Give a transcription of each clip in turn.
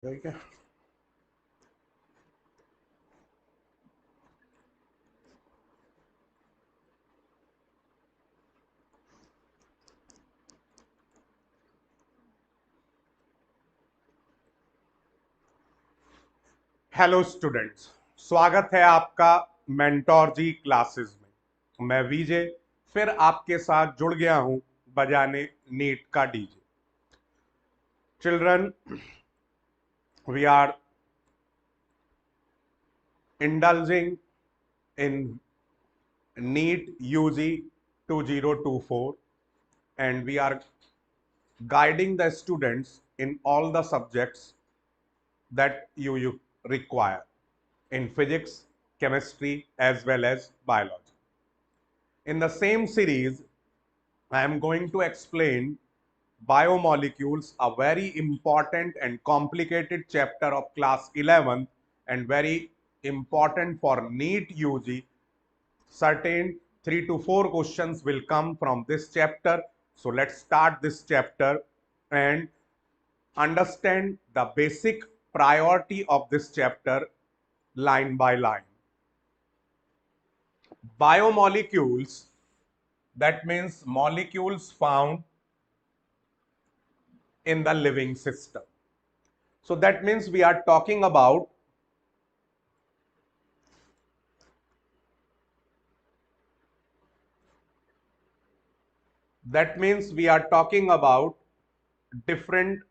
ठीक है। Hello students, स्वागत है आपका मेंटोर जी क्लासेस में। मैं विजय फिर आपके साथ जुड़ गया हूं बजाने नीट का DJ. Children, we are indulging in NEET UG 2024 and we are guiding the students in all the subjects that you require in physics, chemistry, as well as biology. In the same series, I am going to explain biomolecules, a very important and complicated chapter of class 11 and very important for NEET UG. Certain 3 to 4 questions will come from this chapter. So let's start this chapter and understand the basic priority of this chapter line by line. Biomolecules, that means molecules found in the living system. So that means we are talking about different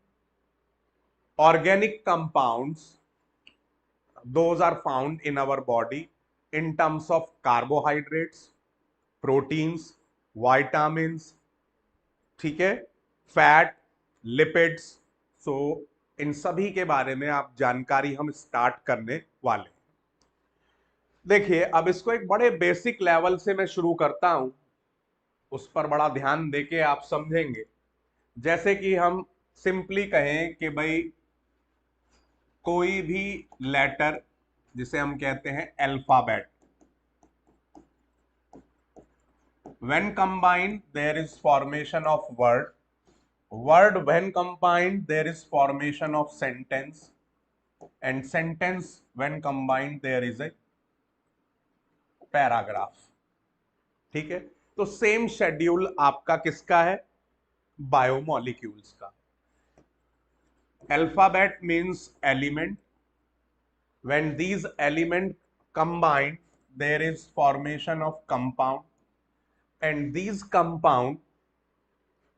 organic compounds. Those are found in our body in terms of carbohydrates, proteins, vitamins, ठीक है, fat, lipids. सो इन सभी के बारे में आप जानकारी हम start करने वाले हैं। देखिए, अब इसको एक बड़े बेसिक लेवल से मैं शुरू करता हूं, उस पर बड़ा ध्यान देके आप समझेंगे। जैसे कि हम सिंपली कहें कि भाई कोई भी लेटर जिसे हम कहते हैं alphabet, when combined there is formation of word, word when combined there is formation of sentence, and sentence when combined there is a paragraph। ठीक है, तो सेम शेड्यूल आपका किसका है? बायोमोलिक्यूल्स का। Alphabet means element, when these element combine there is formation of compound, and these compound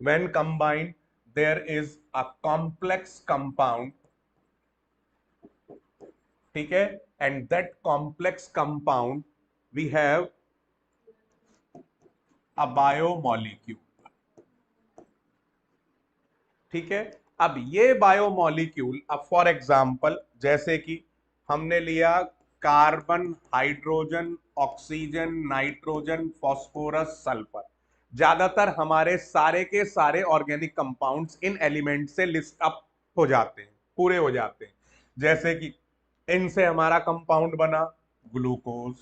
when combined there is a complex compound। ठीक है, and that complex compound we have a biomolecule। ठीक है, अब ये biomolecule, अब for example जैसे कि हमने लिया carbon, hydrogen, oxygen, nitrogen, phosphorus, sulphur. ज्यादातर हमारे सारे के सारे ऑर्गेनिक कंपाउंड्स इन एलिमेंट से लिस्ट अप हो जाते हैं, पूरे हो जाते हैं। जैसे कि इनसे हमारा कंपाउंड बना ग्लूकोज,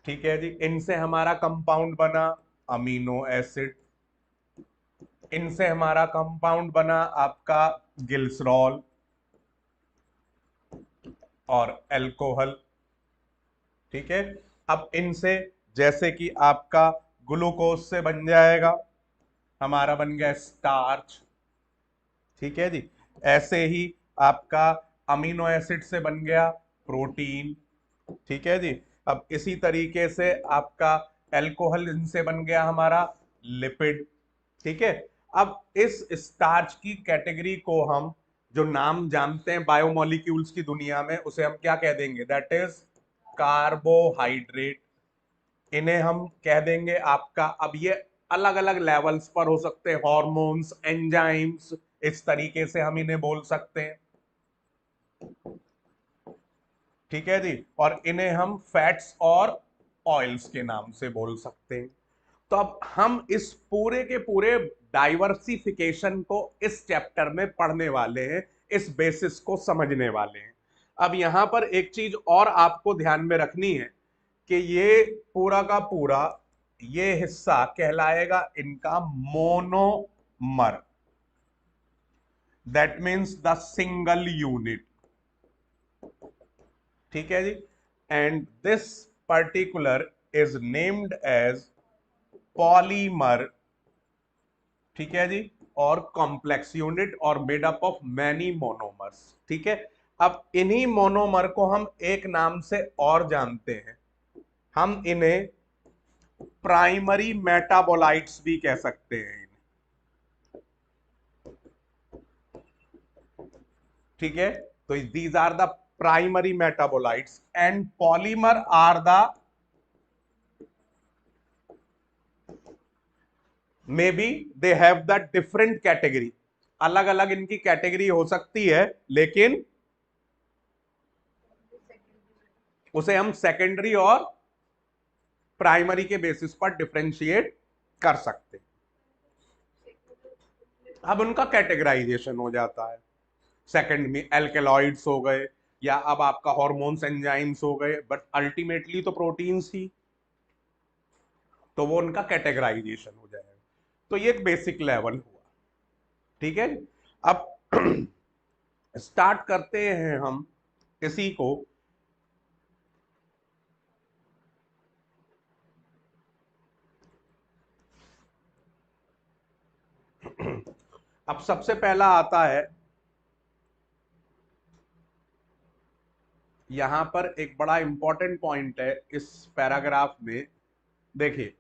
ठीक है जी, इनसे हमारा कंपाउंड बना अमीनो एसिड, इनसे हमारा कंपाउंड बना आपका ग्लिसरॉल और अल्कोहल। ठीक है, अब इनसे जैसे कि आपका ग्लूकोज से बन जाएगा, हमारा बन गया स्टार्च। ठीक है जी, ऐसे ही आपका अमीनो एसिड से बन गया प्रोटीन। ठीक है जी, अब इसी तरीके से आपका अल्कोहल इनसे बन गया हमारा लिपिड। ठीक है, अब इस स्टार्च की कैटेगरी को हम जो नाम जानते हैं बायोमोलिक्यूल्स की दुनिया में, उसे हम क्या कह देंगे? That is carbohydrate. इन्हें हम कह देंगे आपका, अब ये अलग अलग लेवल्स पर हो सकते हैं, हॉर्मोन्स, एंजाइम्स, इस तरीके से हम इन्हें बोल सकते हैं। ठीक है जी, और इन्हें हम फैट्स और ऑयल्स के नाम से बोल सकते हैं। तो अब हम इस पूरे के पूरे डाइवर्सिफिकेशन को इस चैप्टर में पढ़ने वाले हैं, इस बेसिस को समझने वाले हैं। अब यहां पर एक चीज और आपको ध्यान में रखनी है कि ये पूरा का पूरा ये हिस्सा कहलाएगा इनका monomer. That means the single unit, ठीक है जी। And this particular is named as polymer, ठीक है जी, और कॉम्प्लेक्स यूनिट और made up of many monomers, ठीक है। अब इन्हीं मोनोमर को हम एक नाम से और जानते हैं, हम इन्हें प्राइमरी मेटाबोलाइट्स भी कह सकते हैं, ठीक है। तो these are the primary metabolites and polymer are the may be they have the different category, अलग अलग इनकी कैटेगरी हो सकती है, लेकिन उसे हम सेकेंडरी और प्राइमरी के बेसिस पर डिफरेंशिएट कर सकते हैं। अब उनका कैटेगराइजेशन हो जाता है, सेकंड में एल्केलॉइड्स हो गए, या अब आपका हार्मोन्स एंजाइम्स हो गए, बट अल्टीमेटली तो प्रोटीन्स ही, तो वो उनका कैटेगराइजेशन हो जाएगा। तो ये एक बेसिक लेवल हुआ, ठीक है। अब स्टार्ट करते हैं हम इसी को। अब सबसे पहला आता है, यहां पर एक बड़ा इंपॉर्टेंट पॉइंट है इस पैराग्राफ में, देखिए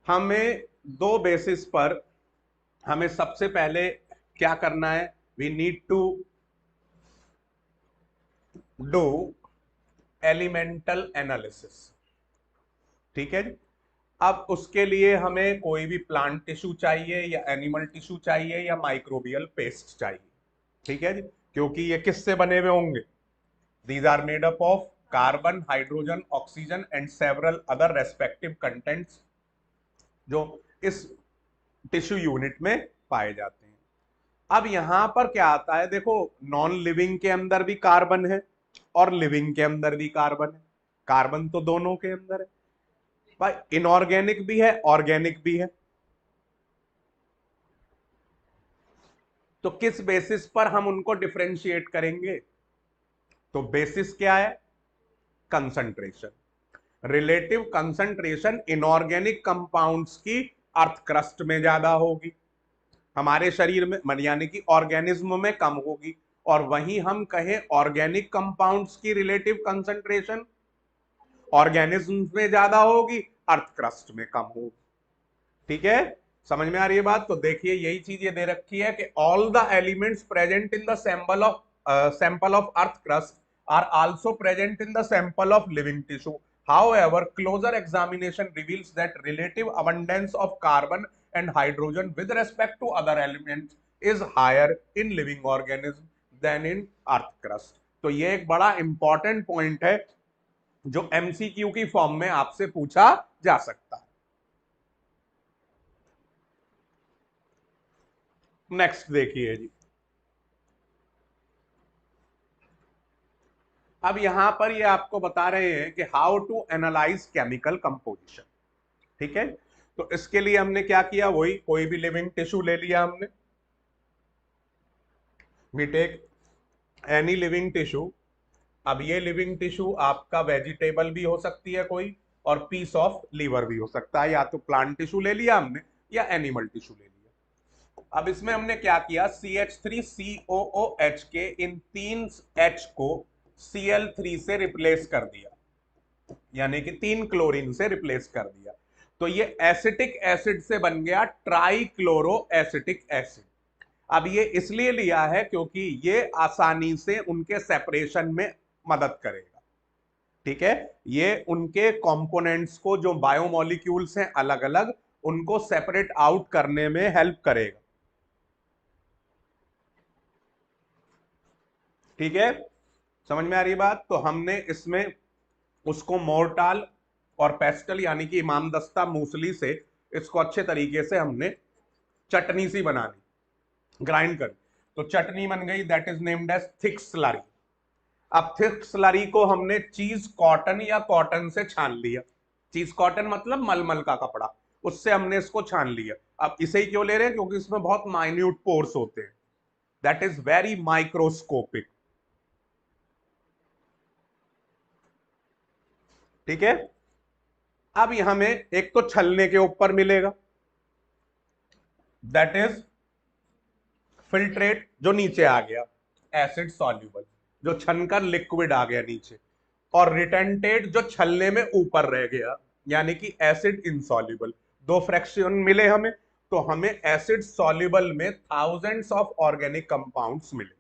हमें दो बेसिस पर हमें सबसे पहले क्या करना है, we need to do elemental analysis, ठीक है जी। अब उसके लिए हमें कोई भी प्लांट टिश्यू चाहिए या एनिमल टिश्यू चाहिए या माइक्रोबियल पेस्ट चाहिए, ठीक है जी, क्योंकि ये किससे बने हुए होंगे, these are made up of carbon, hydrogen, oxygen and several other respective contents जो इस टिश्यू यूनिट में पाए जाते हैं। अब यहां पर क्या आता है, देखो नॉन लिविंग के अंदर भी कार्बन है और लिविंग के अंदर भी कार्बन है, कार्बन तो दोनों के अंदर है भाई, इनऑर्गेनिक भी है ऑर्गेनिक भी है। तो किस बेसिस पर हम उनको डिफरेंशिएट करेंगे, तो बेसिस क्या है, concentration, relative concentration inorganic compounds की अर्थ क्रस्ट में ज्यादा होगी, हमारे शरीर में यानी कि ऑर्गेनिज्म में कम होगी, और वहीं हम कहें ऑर्गेनिक कंपाउंड्स की रिलेटिव कंसंट्रेशन ऑर्गेनिज्म में ज्यादा होगी, अर्थ क्रस्ट में कम होगी, ठीक है। समझ में आ रही है बात। तो देखिए यही चीज ये दे रखी है कि all the elements present in the sample of earth crust are also present in the sample of living tissue, however closer examination reveals that relative abundance of carbon and hydrogen with respect to other elements is higher in living organism than in earth crust। तो ये एक बड़ा important point है जो MCQ की form में आपसे पूछा जा सकता है। नेक्स्ट देखिए जी, अब यहां पर ये आपको बता रहे हैं कि how to analyse chemical composition, ठीक है। तो इसके लिए हमने क्या किया, वही कोई भी लिविंग टिश्यू ले लिया हमने, we take any living tissue. अब ये लिविंग टिश्यू आपका वेजिटेबल भी हो सकती है कोई, और पीस ऑफ लीवर भी हो सकता है, या तो प्लांट टिश्यू ले लिया हमने या एनिमल टिश्यू ले लिया। अब इसमें हमने क्या किया, CH3COOH के इन तीन H को Cl3 से रिप्लेस कर दिया, यानी कि 3 क्लोरीन से रिप्लेस कर दिया, तो ये एसिटिक एसिड से बन गया ट्राइक्लोरो एसिटिक एसिड। अब ये इसलिए लिया है क्योंकि ये आसानी से उनके सेपरेशन में मदद करेगा, ठीक है। ये उनके कंपोनेंट्स को जो बायोमोलिक्यूल्स हैं अलग अलग, उनको सेपरेट आउट करने में हेल्प करेगा, ठीक है। समझ में आ रही बात। तो हमने इसमें उसको मोर्टाल और पेस्टल यानी कि इमामदस्ता मूसली से इसको अच्छे तरीके से हमने चटनी सी बना ली, ग्राइंड कर, तो चटनी बन गई, that is named as thick slurry. अब थिक स्लरी को हमने चीज कॉटन या कॉटन से छान लिया, चीज कॉटन मतलब मलमल का कपड़ा, उससे हमने इसको छान लिया। अब इसे ही क्यों ले रहे हैं, क्योंकि इसमें बहुत माइन्यूट पोर्स होते हैं, दैट इज वेरी माइक्रोस्कोपिक। ठीक है, अब यहां में एक तो छलने के ऊपर मिलेगा, दैट इज फिल्ट्रेट जो नीचे आ गया, एसिड सॉल्यूबल जो छनकर लिक्विड आ गया नीचे, और रिटेंटेट जो छलने में ऊपर रह गया, यानी कि एसिड इनसॉल्यूबल। दो फ्रैक्शन मिले हमें, तो हमें एसिड सॉल्यूबल में थाउजेंड्स ऑफ ऑर्गेनिक कंपाउंड्स मिले।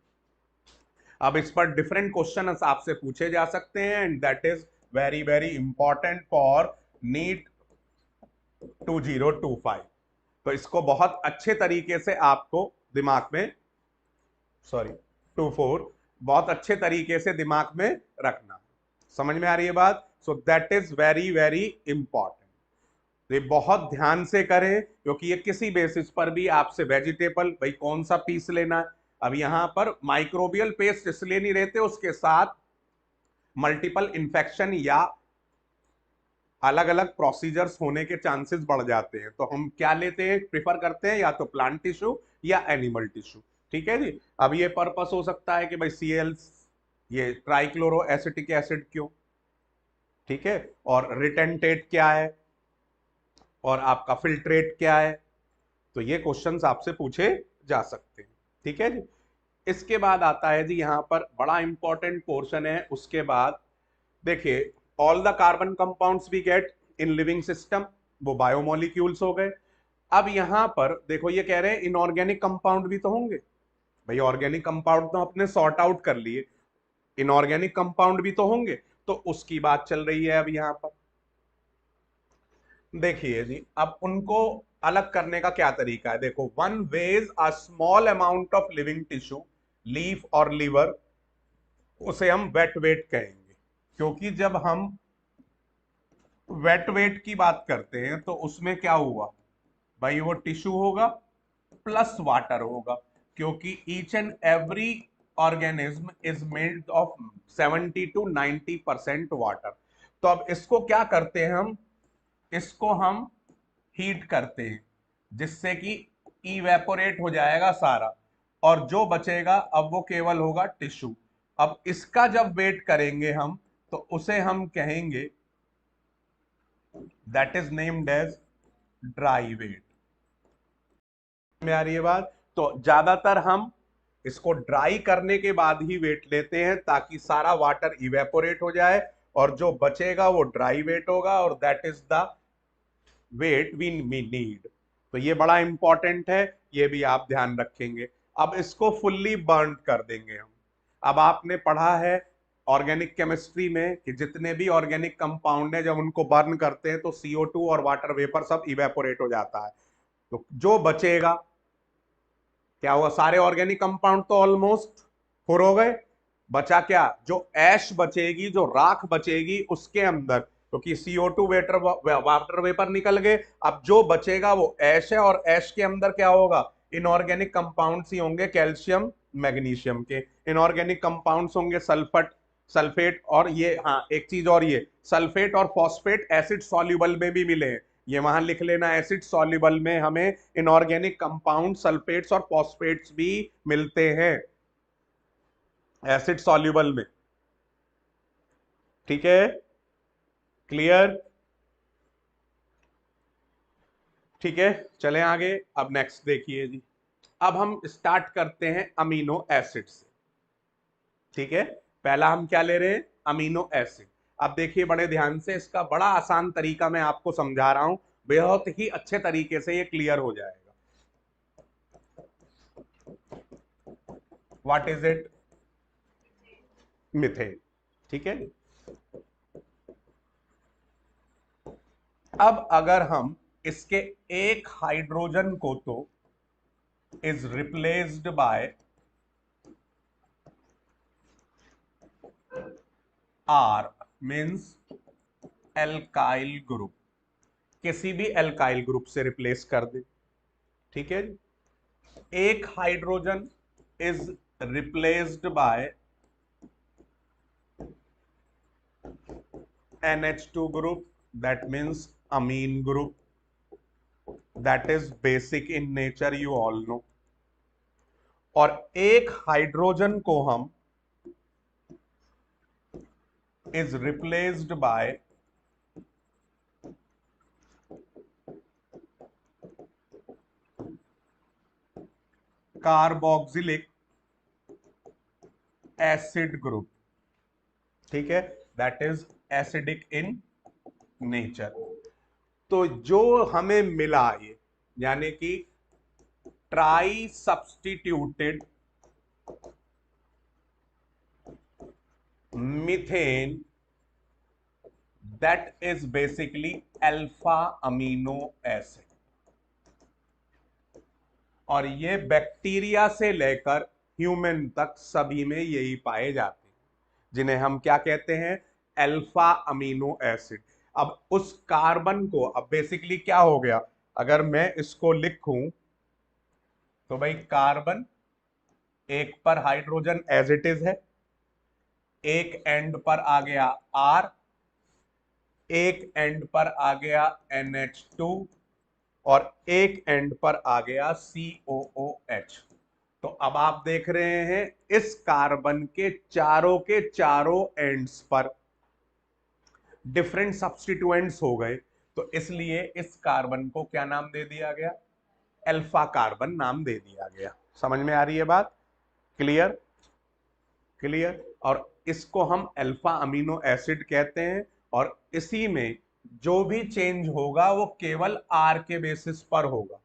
अब इस पर डिफरेंट क्वेश्चन आपसे पूछे जा सकते हैं, and that is very very important for NEET 2025। तो इसको बहुत अच्छे तरीके से आपको दिमाग में, सॉरी 24, बहुत अच्छे तरीके से दिमाग में रखना। समझ में आ रही है बात? So that is very very important. ये बहुत ध्यान से करें, क्योंकि ये किसी बेसिस पर भी आपसे वेजिटेबल भाई कौन सा पीस लेना है, अब यहां पर माइक्रोबियल पेस्ट इसलिए नहीं रहते, उसके साथ मल्टीपल इंफेक्शन या अलग अलग प्रोसीजर्स होने के चांसेस बढ़ जाते हैं। तो हम क्या लेते हैं, प्रिफर करते हैं या तो प्लांट टिश्यू या एनिमल टिश्यू। ठीक है जी। अब ये पर्पस हो सकता है कि भाई सीएल, ये ट्राइक्लोरो एसिटिक एसिड क्यों, ठीक है, और रिटेंटेट क्या है, और आपका फिल्ट्रेट क्या है। तो ये क्वेश्चंस आपसे पूछे जा सकते हैं। ठीक है जी। इसके बाद आता है जी यहाँ पर बड़ा इंपॉर्टेंट पोर्शन है, उसके बाद देखिए all the carbon compounds we get in living system, वो बायोमोलिक्यूल्स हो गए। अब यहां पर देखो ये कह रहे हैं इनऑर्गेनिक कंपाउंड भी तो होंगे, भाई ऑर्गेनिक कंपाउंड तो अपने सॉर्ट आउट कर लिए, इनऑर्गेनिक कंपाउंड भी तो होंगे, तो उसकी बात चल रही है। अब यहां पर देखिए जी, अब उनको अलग करने का क्या तरीका है, देखो one weighs a small amount of living tissue, leaf और लीवर, उसे हम वेट वेट कहेंगे। क्योंकि जब हम वेट वेट की बात करते हैं तो उसमें क्या हुआ भाई, वो टिश्यू होगा प्लस वाटर होगा, क्योंकि each and every organism is made of 70 to 90% water. तो अब इसको क्या करते हैं हम, इसको हम हीट करते हैं, जिससे कि इवेपोरेट हो जाएगा सारा, और जो बचेगा अब वो केवल होगा टिश्यू। अब इसका जब वेट करेंगे हम, तो उसे हम कहेंगे, that is named as dry weight. में आ रही है बात? तो ज्यादातर हम इसको ड्राई करने के बाद ही वेट लेते हैं, ताकि सारा वाटर इवेपोरेट हो जाए, और जो बचेगा वो ड्राई वेट होगा, और that is the weight we need. तो ये बड़ा इंपॉर्टेंट है, ये भी आप ध्यान रखेंगे। अब इसको फुल्ली बर्न कर देंगे हम। अब आपने पढ़ा है ऑर्गेनिक केमिस्ट्री में कि जितने भी ऑर्गेनिक कंपाउंड है, जब उनको बर्न करते हैं तो CO2 और वाटर वेपर सब इवेपोरेट हो जाता है। तो जो बचेगा क्या हुआ, सारे ऑर्गेनिक कंपाउंड तो ऑलमोस्ट फुर हो गए, बचा क्या, जो ऐश बचेगी, जो राख बचेगी उसके अंदर, क्योंकि CO2 वाटर वेपर निकल गए, अब जो बचेगा वो ऐश है, और ऐश के अंदर क्या होगा, इनऑर्गेनिक कंपाउंड्स ही होंगे, कैल्शियम मैग्नीशियम के। इनऑर्गेनिक कंपाउंड्स होंगे सल्फट, सल्फेट, और ये हाँ एक चीज और, ये सल्फेट और फॉस्फेट एसिड सॉल्युबल में भी मिले हैं, ये वहां लिख लेना, एसिड सॉल्युबल में हमें इनऑर्गेनिक कंपाउंड सल्फेट्स और फॉस्फेट्स भी मिलते हैं एसिड सॉल्युबल में। ठीक है, क्लियर? ठीक है, चलें आगे। अब नेक्स्ट देखिए जी, अब हम स्टार्ट करते हैं अमीनो एसिड से। ठीक है, पहला हम क्या ले रहे हैं, अमीनो एसिड। अब देखिए बड़े ध्यान से, इसका बड़ा आसान तरीका मैं आपको समझा रहा हूं, बहुत ही अच्छे तरीके से ये क्लियर हो जाएगा। What is it, methane. ठीक है, अब अगर हम इसके एक हाइड्रोजन को तो is replaced by R, means alkyl group, किसी भी एल्काइल ग्रुप से रिप्लेस कर दे। ठीक है, एक hydrogen is replaced bye NH2 group, that means amine group, that is basic in nature, you all know. और एक हाइड्रोजन को हम is replaced bye carboxylic acid group, ठीक है, that is acidic in nature. तो जो हमें मिला ये, यानी कि try substituted methane, that is basically alpha amino acid. और ये बैक्टीरिया से लेकर ह्यूमन तक सभी में यही पाए जाते हैं, जिन्हें हम क्या कहते हैं, अल्फा अमीनो एसिड। अब उस कार्बन को, अब बेसिकली क्या हो गया, अगर मैं इसको लिखूं तो भाई कार्बन एक पर हाइड्रोजन एज इट इज है, एक एंड पर आ गया आर, एक एंड पर आ गया NH2, और एक एंड पर आ गया COOH। तो अब आप देख रहे हैं इस कार्बन के चारों एंड्स पर डिफरेंट सब्स्टिट्यूएंट्स हो गए, तो इसलिए इस कार्बन को क्या नाम दे दिया गया, अल्फा कार्बन नाम दे दिया गया। समझ में आ रही है बात, क्लियर, क्लियर। और इसको हम अल्फा अमीनो एसिड कहते हैं, और इसी में जो भी चेंज होगा वो केवल आर के बेसिस पर होगा,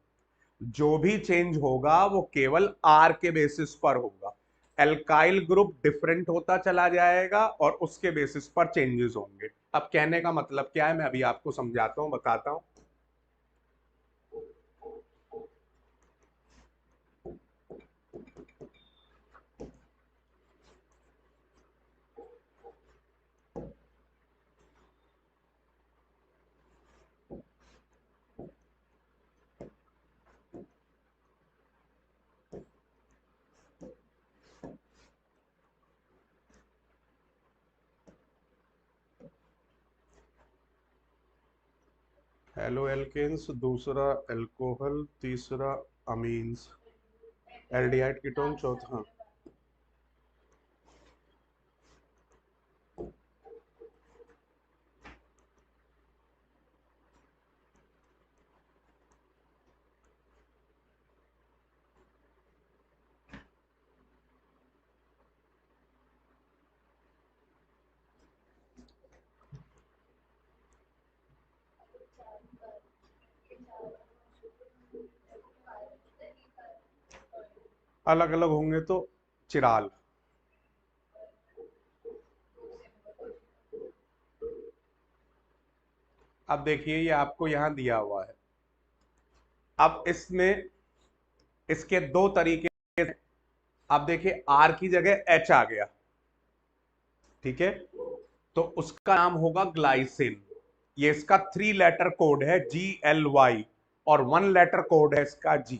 जो भी चेंज होगा वो केवल आर के बेसिस पर होगा। एल्काइल ग्रुप डिफरेंट होता चला जाएगा और उसके बेसिस पर चेंजेस होंगे। अब कहने का मतलब क्या है, मैं अभी आपको समझाता हूं, बताता हूं। हेलो एल्केन्स, दूसरा अल्कोहल, तीसरा अमीन्स, एल्डिहाइड कीटोन चौथा। अलग अलग होंगे तो चिराल। अब देखिए ये आपको यहां दिया हुआ है, अब इसमें इसके दो तरीके। अब देखिए आर की जगह एच आ गया, ठीक है, तो उसका नाम होगा ग्लाइसिन। ये इसका 3 लेटर कोड है GLY, और 1 लेटर कोड है इसका G।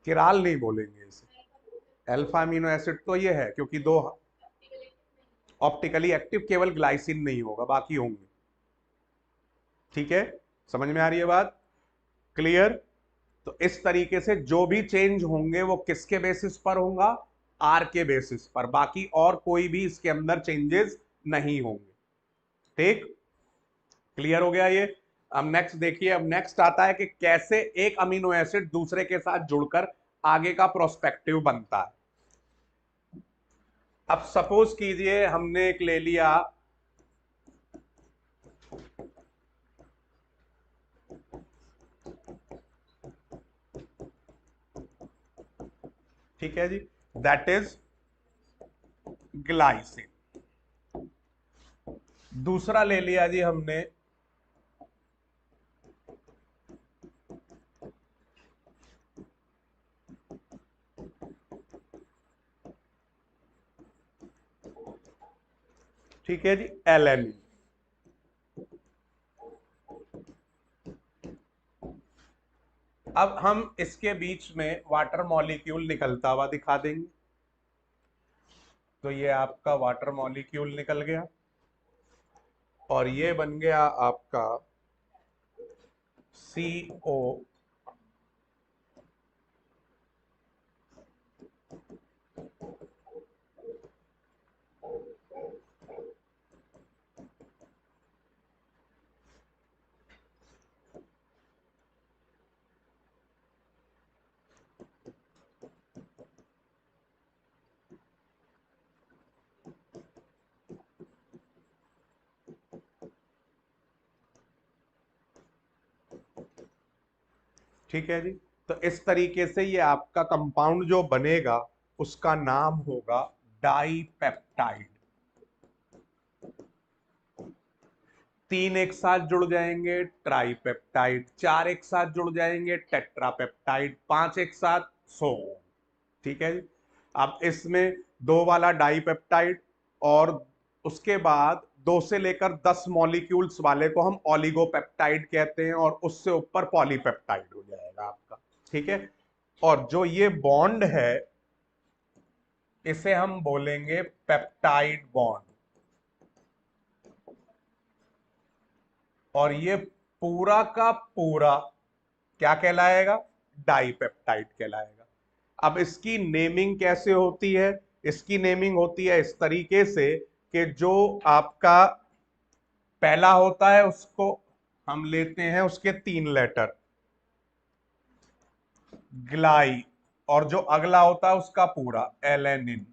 किराल नहीं बोलेंगे इसे, अल्फा अमीनो एसिड तो ये है, क्योंकि दो ऑप्टिकली एक्टिव केवल ग्लाइसिन नहीं होगा, बाकी होंगे, ठीक है, समझ में आ रही है बात, क्लियर। तो इस तरीके से जो भी चेंज होंगे वो किसके बेसिस पर होगा, आर के बेसिस पर, बाकी और कोई भी इसके अंदर चेंजेस नहीं होंगे, ठीक, क्लियर हो गया ये। अब नेक्स्ट देखिए, अब नेक्स्ट आता है कि कैसे एक अमीनो एसिड दूसरे के साथ जुड़कर आगे का प्रोस्पेक्टिव बनता है। अब सपोज कीजिए हमने एक ले लिया ठीक है जी, दैट इज ग्लाइसिन। दूसरा ले लिया जी हमने ठीक है जी एलएनई। अब हम इसके बीच में वाटर मॉलिक्यूल निकलता हुआ दिखा देंगे। तो ये आपका वाटर मॉलिक्यूल निकल गया, और ये बन गया आपका CO ठीक है जी। तो इस तरीके से ये आपका कंपाउंड जो बनेगा उसका नाम होगा डाइपेप्टाइड। तीन एक साथ जुड़ जाएंगे ट्राइपेप्टाइड, चार एक साथ जुड़ जाएंगे टेट्रापेप्टाइड, पांच एक साथ 100। ठीक है जी। अब इसमें दो वाला डाइपेप्टाइड और उसके बाद 2 से लेकर 10 मॉलिक्यूल्स वाले को हम ओलिगोपेप्टाइड कहते हैं और उससे ऊपर पॉलीपेप्टाइड हो जाएगा आपका। ठीक है। और जो ये बॉन्ड है इसे हम बोलेंगे पेप्टाइड बॉन्ड, और ये पूरा का पूरा क्या कहलाएगा? डाइपेप्टाइड कहलाएगा। अब इसकी नेमिंग कैसे होती है? इसकी नेमिंग होती है इस तरीके से कि जो आपका पहला होता है उसको हम लेते हैं उसके 3 लेटर ग्लाई, और जो अगला होता है उसका पूरा एलेनिन,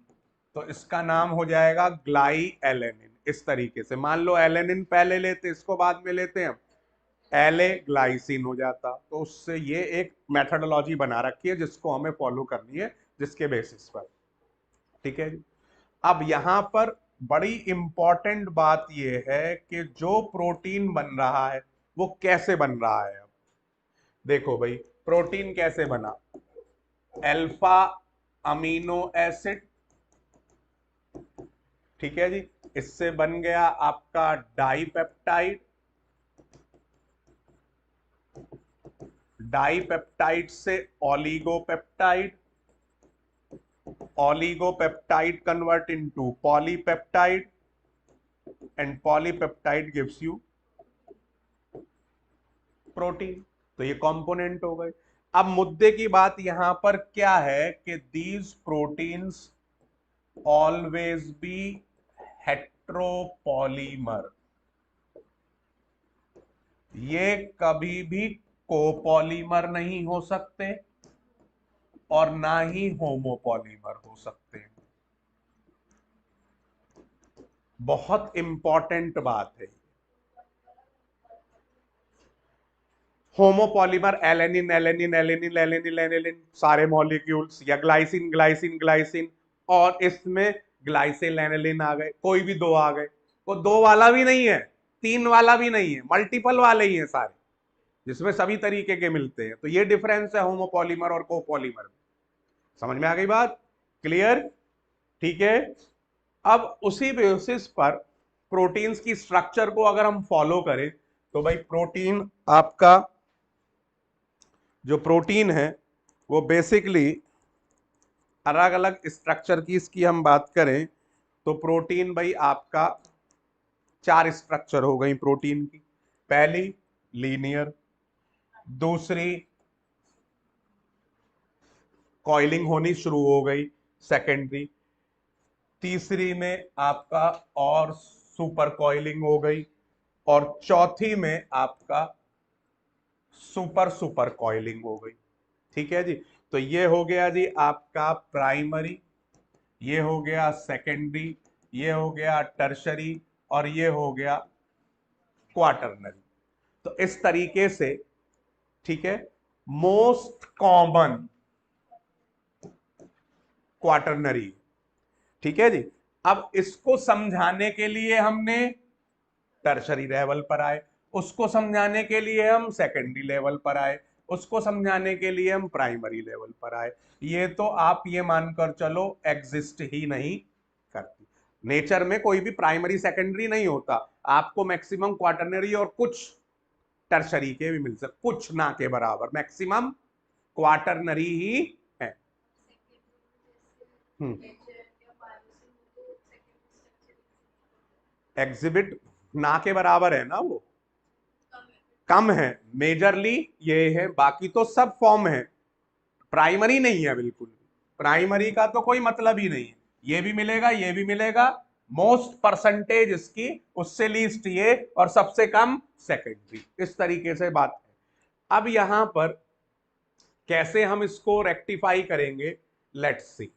तो इसका नाम हो जाएगा ग्लाई एलेनिन। इस तरीके से मान लो एलेनिन पहले लेते इसको बाद में लेते हैं, एले ग्लाइसिन हो जाता। तो उससे ये एक मेथडोलॉजी बना रखी है जिसको हमें फॉलो करनी है, जिसके बेसिस पर। ठीक है जी। अब यहां पर बड़ी इंपॉर्टेंट बात यह है कि जो प्रोटीन बन रहा है वो कैसे बन रहा है। अब देखो भाई, प्रोटीन कैसे बना? अल्फा अमीनो एसिड, ठीक है जी, इससे बन गया आपका डाइपेप्टाइड, डाइपेप्टाइड से oligopeptide, oligopeptide convert into polypeptide and polypeptide gives you protein. तो ये कंपोनेंट हो गए। अब मुद्दे की बात यहां पर क्या है कि these proteins always be heteropolymer, ये कभी भी कोपॉलीमर नहीं हो सकते और ना ही होमोपॉलीमर हो सकते। बहुत इंपॉर्टेंट बात है। Homopolymer alanine alanine alanine alanine alanine सारे मॉलिक्यूल्स, या ग्लाइसिन ग्लाइसिन ग्लाइसिन, और इसमें ग्लाइसिल एनेलिन आ गए, कोई भी दो आ गए। वो दो वाला भी नहीं है, तीन वाला भी नहीं है, मल्टीपल वाले ही हैं सारे, जिसमें सभी तरीके के मिलते हैं। तो ये डिफरेंस है होमोपॉलीमर और कोपॉलीमर में। समझ में आ गई बात? क्लियर? ठीक है। अब उसी बेसिस पर प्रोटीन्स की स्ट्रक्चर को अगर हम फॉलो करें तो भाई प्रोटीन आपका, जो प्रोटीन है वो बेसिकली अलग अलग स्ट्रक्चर की इसकी हम बात करें तो प्रोटीन भाई आपका 4 स्ट्रक्चर हो गई प्रोटीन की। पहली लीनियर, दूसरी कॉइलिंग होनी शुरू हो गई, सेकेंडरी, तीसरी में आपका और सुपर कॉइलिंग हो गई, और चौथी में आपका सुपर सुपर कॉइलिंग हो गई। ठीक है जी। तो ये हो गया जी आपका प्राइमरी, ये हो गया सेकेंडरी, ये हो गया टर्शरी, और ये हो गया क्वाटरनरी। तो इस तरीके से, ठीक है, मोस्ट कॉमन क्वाटरनरी। ठीक है जी। अब इसको समझाने के लिए हमने टर्शरी लेवल पर आए, उसको समझाने के लिए हम सेकेंडरी लेवल पर आए, उसको समझाने के लिए हम प्राइमरी लेवल पर आए। ये तो आप ये मानकर चलो एग्जिस्ट ही नहीं करती। नेचर में कोई भी प्राइमरी सेकेंडरी नहीं होता। आपको मैक्सिमम क्वाटरनरी और कुछ टर्शरी के भी मिल सकते, कुछ ना के बराबर, मैक्सिमम क्वाटरनरी ही है। एग्जिबिट ना के बराबर है ना वो, कम है, मेजरली ये है, बाकी तो सब फॉर्म है, प्राइमरी नहीं है बिल्कुल। प्राइमरी का तो कोई मतलब ही नहीं है, ये भी मिलेगा ये भी मिलेगा, मोस्ट परसेंटेज इसकी, उससे लीस्ट ये, और सबसे कम सेकेंडरी, इस तरीके से बात है। अब यहां पर कैसे हम इसको रेक्टिफाई करेंगे, लेट्स सी।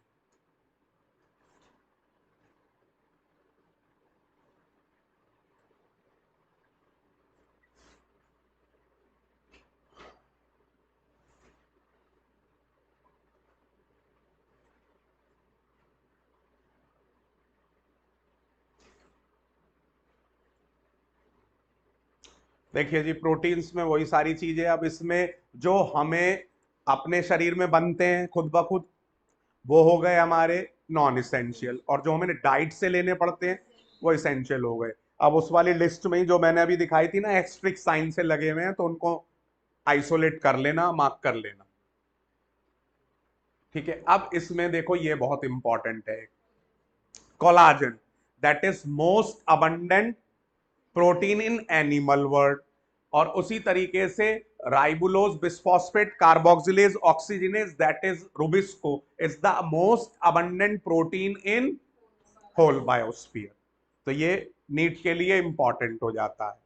देखिए जी, प्रोटीन्स में वही सारी चीजें, अब इसमें जो हमें अपने शरीर में बनते हैं खुद ब खुद, वो हो गए हमारे नॉन इसेंशियल, और जो हमें डाइट से लेने पड़ते हैं वो इसेंशियल हो गए। अब उस वाली लिस्ट में ही जो मैंने अभी दिखाई थी ना, एक्स्ट्रिक्ट साइन से लगे हुए हैं, तो उनको आइसोलेट कर लेना, मार्क कर लेना। ठीक है, अब इसमें देखो ये बहुत इंपॉर्टेंट है, collagen, that is most abundant protein in animal world. और उसी तरीके से ribulose bisphosphate carboxylase oxygenase, that is RuBisCO, is the most abundant protein in whole biosphere. तो ये नीट के लिए इंपॉर्टेंट हो जाता है।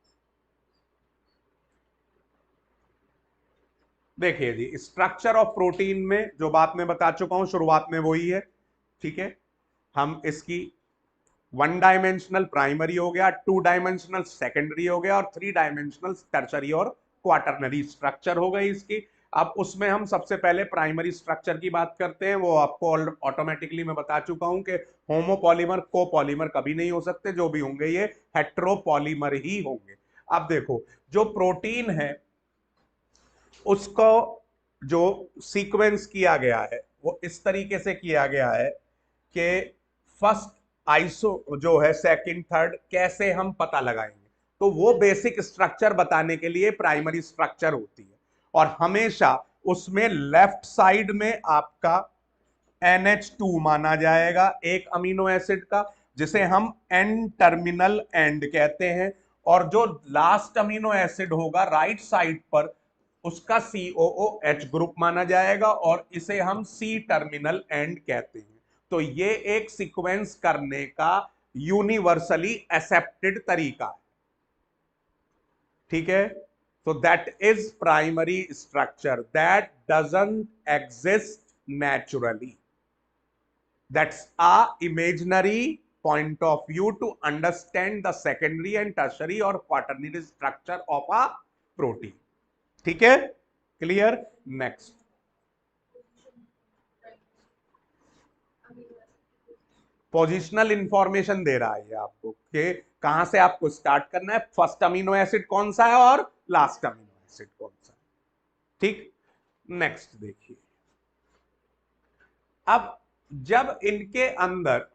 देखिए जी, स्ट्रक्चर ऑफ प्रोटीन में जो बात मैं बता चुका हूं शुरुआत में वही है। ठीक है, हम इसकी वन डायमेंशनल प्राइमरी हो गया, टू डायमेंशनल सेकेंडरी हो गया, और थ्री डायमेंशनल टर्शरी और क्वाटरनरी स्ट्रक्चर हो गई इसकी। अब उसमें हम सबसे पहले प्राइमरी स्ट्रक्चर की बात करते हैं। वो आपको ऑटोमेटिकली मैं बता चुका हूं कि होमोपॉलीमर कोपॉलीमर कभी नहीं हो सकते, जो भी होंगे ये हेट्रोपॉलीमर ही होंगे। अब देखो, जो प्रोटीन है उसको जो सीक्वेंस किया गया है वो इस तरीके से किया गया है कि फर्स्ट आइसो जो है, सेकंड थर्ड, कैसे हम पता लगाएंगे। तो वो बेसिक स्ट्रक्चर बताने के लिए प्राइमरी स्ट्रक्चर होती है, और हमेशा उसमें लेफ्ट साइड में आपका NH2 माना जाएगा, एक अमीनो एसिड का, जिसे हम एन टर्मिनल एंड कहते हैं। और जो लास्ट अमीनो एसिड होगा राइट साइड पर, उसका COOH ग्रुप माना जाएगा, और इसे हम C टर्मिनल एंड कहते हैं। तो ये एक सीक्वेंस करने का यूनिवर्सली एक्सेप्टेड तरीका है। ठीक है, तो that is primary structure that doesn't exist naturally, that's a imaginary point of view to understand the secondary and tertiary or quaternary structure of a protein. ठीक है, क्लियर। नेक्स्ट, पोजिशनल इंफॉर्मेशन दे रहा है ये आपको कि कहां से आपको स्टार्ट करना है, फर्स्ट अमीनो एसिड कौन सा है और लास्ट अमीनो एसिड कौन सा है। ठीक, नेक्स्ट देखिए। अब जब इनके अंदर,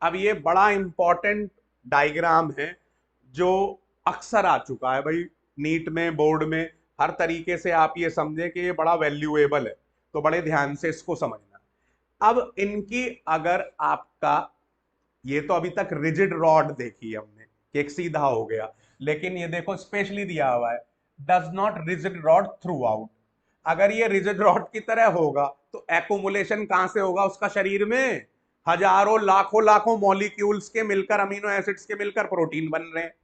अब ये बड़ा इंपॉर्टेंट डायग्राम है जो अक्सर आ चुका है भाई नीट में, बोर्ड में, हर तरीके से आप ये समझे कि ये बड़ा वैल्यूएबल है, तो बड़े ध्यान से इसको समझना। अब इनकी अगर आपका, ये तो अभी तक रिजिड रॉड देखी हमने कि एक सीधा हो गया, लेकिन ये देखो स्पेशली दिया हुआ है, does not rigid rod through out. अगर ये रिजिड रॉड की तरह होगा तो एकोमुलेशन कहां से होगा उसका शरीर में, हजारों लाखों लाखों मॉलिक्यूल्स के मिलकर, अमीनो एसिड्स के मिलकर प्रोटीन बन रहे हैं।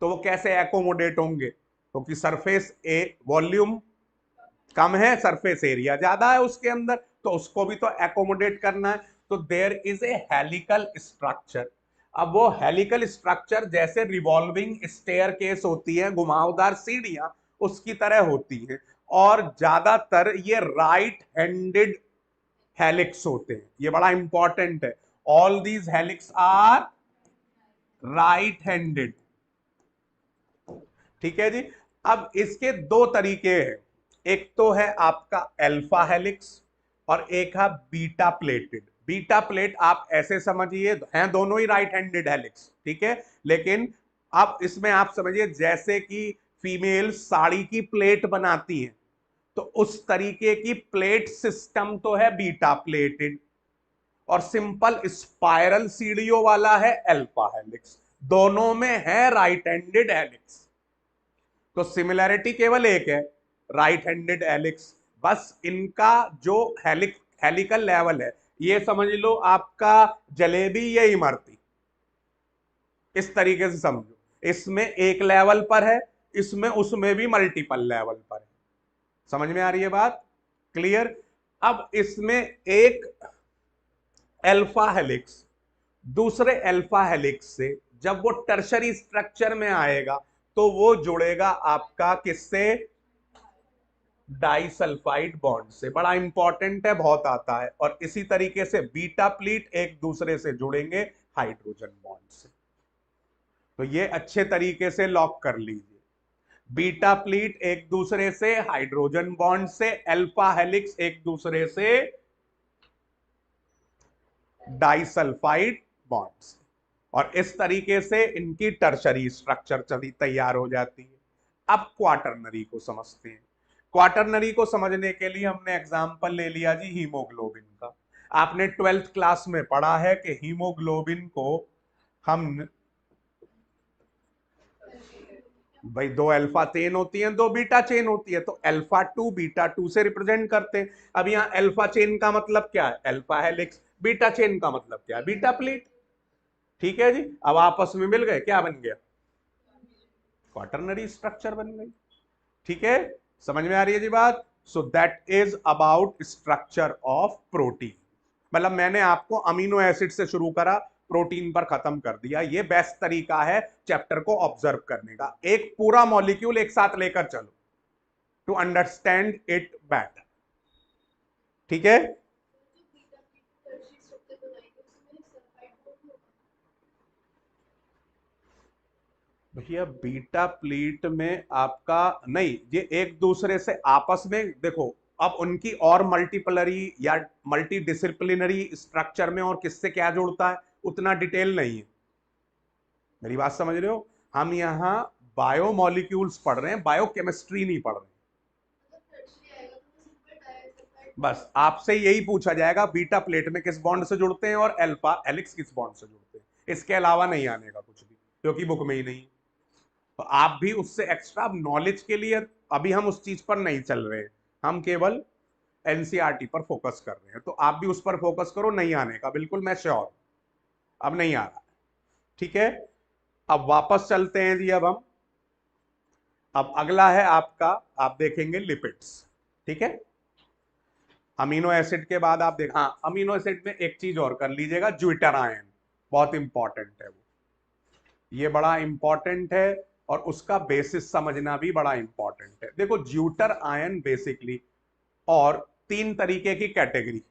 तो वो कैसे एकोमोडेट होंगे, क्योंकि सरफेस ए वॉल्यूम कम है, सरफेस एरिया ज्यादा है उसके अंदर, तो उसको भी तो एकोमोडेट करना है। तो there is a helical structure. अब वो हेलिकल स्ट्रक्चर जैसे रिवॉल्विंग स्टेयर केस होती है, घुमावदार सीढ़ियां, उसकी तरह होती है, और ज्यादातर ये राइट हैंडेड हेलिक्स होते हैं। ये बड़ा इंपॉर्टेंट है, all these helix are right handed. ठीक है जी। अब इसके दो तरीके हैं, एक तो है आपका अल्फा हेलिक्स और एक है बीटा प्लेटेड। बीटा प्लेट आप ऐसे समझिए, हैं दोनों ही राइट हैंडेड हेलिक्स, ठीक है, लेकिन अब इसमें आप समझिए जैसे कि फीमेल साड़ी की प्लेट बनाती है, तो उस तरीके की प्लेट सिस्टम तो है बीटा प्लेटेड, और सिंपल स्पाइरल सीढ़ियों वाला है अल्फा हेलिक्स। दोनों में है राइट हैंडेड हेलिक्स। तो सिमिलैरिटी केवल एक है, राइट हैंडेड हेलिक्स। बस इनका जो हेलिकल लेवल है, ये समझ लो आपका जलेबी या इमरती, इस तरीके से समझो। इसमें एक लेवल पर है, इसमें उसमें भी मल्टीपल लेवल पर है। समझ में आ रही है बात? क्लियर? अब इसमें एक अल्फा हेलिक्स दूसरे अल्फा हेलिक्स से जब वो टर्शरी स्ट्रक्चर में आएगा तो वो जुड़ेगा आपका किससे? डाइसल्फाइड बॉन्ड से। बड़ा इंपॉर्टेंट है, बहुत आता है। और इसी तरीके से बीटा प्लीट एक दूसरे से जुड़ेंगे हाइड्रोजन बॉन्ड से। तो ये अच्छे तरीके से लॉक कर लीजिए, बीटा प्लीट एक दूसरे से हाइड्रोजन बॉन्ड से, अल्फा हेलिक्स एक दूसरे से डाइसल्फाइड बॉन्ड से। और इस तरीके से इनकी टर्शरी स्ट्रक्चर चली तैयार हो जाती है। अब क्वाटरनरी को समझते हैं। क्वाटरनरी को समझने के लिए हमने एग्जांपल ले लिया जी हीमोग्लोबिन का। आपने 12th क्लास में पढ़ा है कि हीमोग्लोबिन को हम, भाई दो अल्फा चेन होती है, दो बीटा चेन होती है, तो अल्फा 2 बीटा 2 से रिप्रेजेंट करते हैं। अब यहाँ अल्फा चेन का मतलब क्या है? Alpha helix. बीटा चेन का मतलब क्या है? Beta pleat. ठीक है जी। अब आपस में मिल गए, क्या बन गया? क्वाटरनरी स्ट्रक्चर बन गई। ठीक है, समझ में आ रही है जी बात? So that is about structure of protein. मतलब मैंने आपको अमीनो एसिड से शुरू करा, प्रोटीन पर खत्म कर दिया। ये बेस्ट तरीका है चैप्टर को ऑब्जर्व करने का। एक पूरा मॉलिक्यूल एक साथ लेकर चलो टू अंडरस्टैंड इट बेटर। ठीक है, भैया बीटा प्लीट में आपका नहीं, ये एक दूसरे से आपस में देखो। अब उनकी और मल्टीपलरी या मल्टी डिसिप्लिनरी स्ट्रक्चर में और किससे क्या जुड़ता है उतना डिटेल नहीं है। मेरी बात समझ रहे हो? हम यहाँ बायोमोलिक्यूल्स पढ़ रहे हैं, बायोकेमिस्ट्री नहीं पढ़ रहे हैं। बस आपसे यही पूछा जाएगा बीटा प्लेट में किस बॉन्ड से जुड़ते हैं और अल्फा हेलिक्स किस बॉन्ड से जुड़ते हैं। इसके अलावा नहीं आने का कुछ भी, क्योंकि बुक में ही नहीं। तो आप भी उससे एक्स्ट्रा नॉलेज के लिए, अभी हम उस चीज पर नहीं चल रहे हैं, हम केवल एनसीईआरटी पर फोकस कर रहे हैं। तो आप भी उस पर फोकस करो, नहीं आने का बिल्कुल मैं श्योर, अब नहीं आ रहा। ठीक है, अब वापस चलते हैं जी। अब अगला है आपका, आप देखेंगे लिपिड्स। ठीक है, अमीनो एसिड के बाद आप देख, हाँ अमीनो एसिड में एक चीज और कर लीजिएगा, ज्यूटर आयन, बहुत इंपॉर्टेंट है वो। ये बड़ा इंपॉर्टेंट है और उसका बेसिस समझना भी बड़ा इंपॉर्टेंट है। देखो ज्यूटर आयन बेसिकली, और तीन तरीके की कैटेगरी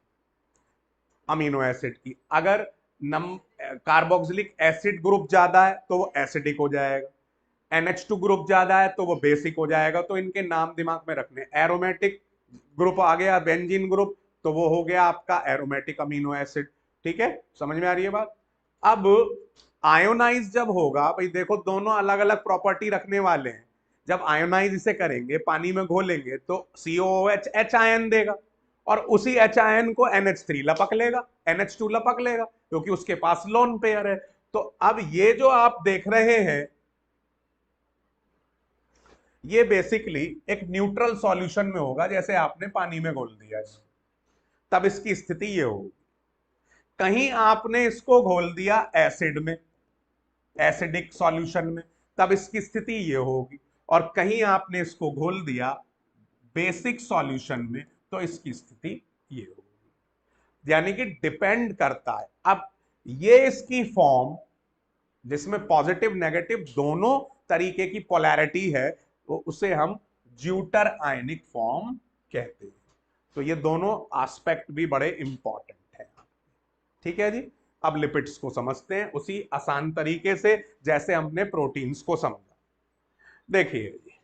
अमीनो एसिड की। अगर नम कार्बोक्सिलिक एसिड ग्रुप ज्यादा है तो वो एसिडिक हो जाएगा, NH2 ग्रुप ज्यादा है तो वो बेसिक हो जाएगा। तो इनके नाम दिमाग में रखने, एरोमेटिक ग्रुप आ गया, बेंजीन ग्रुप, तो वो हो गया आपका एरोमेटिक अमीनो एसिड। ठीक है, समझ में आ रही है बात? अब आयोनाइज जब होगा, भाई देखो दोनों अलग अलग प्रॉपर्टी रखने वाले हैं। जब आयोनाइज इसे करेंगे, पानी में घोलेंगे, तो COOH H आयन देगा, और उसी H आयन को NH3 लपक लेगा, NH2 लपक लेगा, क्योंकि उसके पास लोन पेयर है। तो अब ये जो आप देख रहे हैं, ये बेसिकली एक न्यूट्रल सॉल्यूशन में होगा। जैसे आपने पानी में घोल दिया इसको, तब इसकी स्थिति ये होगी। कहीं आपने इसको घोल दिया एसिड में, एसिडिक सॉल्यूशन में, तब इसकी स्थिति ये होगी। और कहीं आपने इसको घोल दिया बेसिक सॉल्यूशन में, तो इसकी स्थिति ये होगी। यानी कि डिपेंड करता है। अब ये इसकी फॉर्म, जिसमें पॉजिटिव नेगेटिव दोनों तरीके की पोलैरिटी है, तो उसे हम ज्यूटर आयनिक फॉर्म कहते हैं। तो ये दोनों एस्पेक्ट भी बड़े इंपॉर्टेंट है। ठीक है जी। अब लिपिड्स को समझते हैं उसी आसान तरीके से जैसे हमने प्रोटीन्स को समझा। देखिए जी,